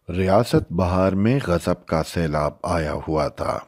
ریاست بہار میں غضب کا سیلاب آیا ہوا تھا۔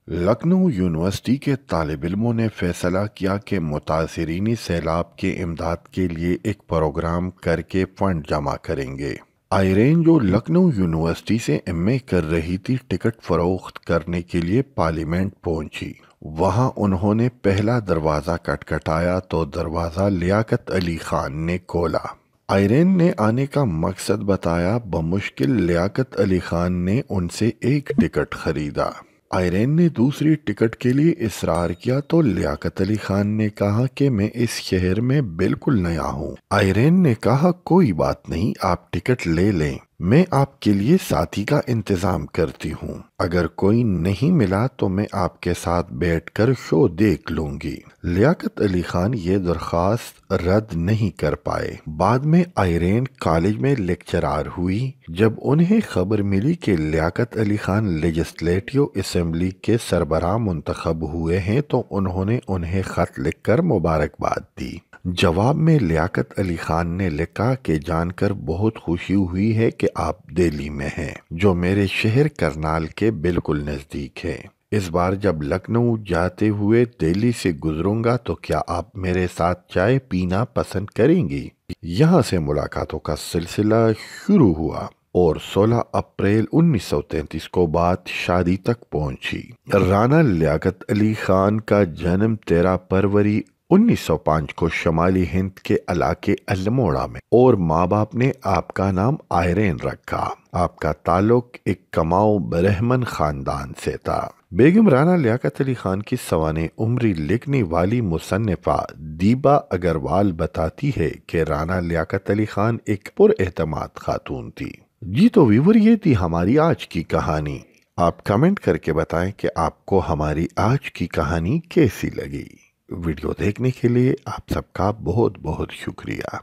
لکھنؤ یونیورسٹی کے طالب علموں نے فیصلہ کیا کہ متاثرین سیلاب کے امداد کے لیے ایک پروگرام کر کے فنڈ جمع کریں گے۔ آئرین جو لکھنؤ یونیورسٹی سے ایم اے کر رہی تھی، ٹکٹ فروخت کرنے کے لیے پارلیمنٹ پہنچی۔ وہاں انہوں نے پہلا دروازہ کٹکھٹایا تو دروازہ لیاقت علی خان نے کھولا۔ آئرین نے آنے کا مقصد بتایا، بمشکل لیاقت علی خان نے ان سے ایک ٹکٹ خریدا۔ آئرین نے دوسری ٹکٹ کے لیے اصرار کیا تو لیاقت علی خان نے کہا کہ میں اس شہر میں بالکل نیا ہوں۔ آئرین نے کہا کوئی بات نہیں، آپ ٹکٹ لے لیں، میں آپ کے لیے ساتھی کا انتظام کرتی ہوں، اگر کوئی نہیں ملا تو میں آپ کے ساتھ بیٹھ کر شو دیکھ لوں گی۔ لیاقت علی خان یہ درخواست رد نہیں کر پائے۔ بعد میں آئرین کالج میں لیکچرار ہوئی۔ جب انہیں خبر ملی کہ لیاقت علی خان لیجسلیٹو اسمبلی کے سربراہ منتخب ہوئے ہیں تو انہوں نے انہیں خط لکھ کر مبارکباد دی۔ جواب میں لیاقت علی خان نے لکھا کہ جان کر بہت خوشی ہوئی ہے کہ آپ دہلی میں ہیں، جو میرے شہر کرنال کے بالکل نزدیک ہے۔ اس بار جب لکھنؤ جاتے ہوئے دہلی سے گزروں گا تو کیا آپ میرے ساتھ چائے پینا پسند کریں گی؟ یہاں سے ملاقاتوں کا سلسلہ شروع ہوا اور 16 اپریل 1933 کو بات شادی تک پہنچی۔ رانا لیاقت علی خان کا جنم 13 فروری 1905 کو شمالی ہند کے علاقے الموڑا میں، اور ماں باپ نے آپ کا نام آئرین رکھا۔ آپ کا تعلق ایک کماؤ برہمن خاندان سے تھا۔ بیگم رانا لیاقت علی خان کی سوانح عمری لکھنے والی مصنفہ دیبا اگروال بتاتی ہے کہ رانا لیاقت علی خان ایک پر اعتماد خاتون تھی۔ جی تو ویور، یہ تھی ہماری آج کی کہانی۔ آپ کمنٹ کر کے بتائیں کہ آپ کو ہماری آج کی کہانی کیسی لگی۔ ویڈیو دیکھنے کے لیے آپ سب کا بہت بہت شکریہ۔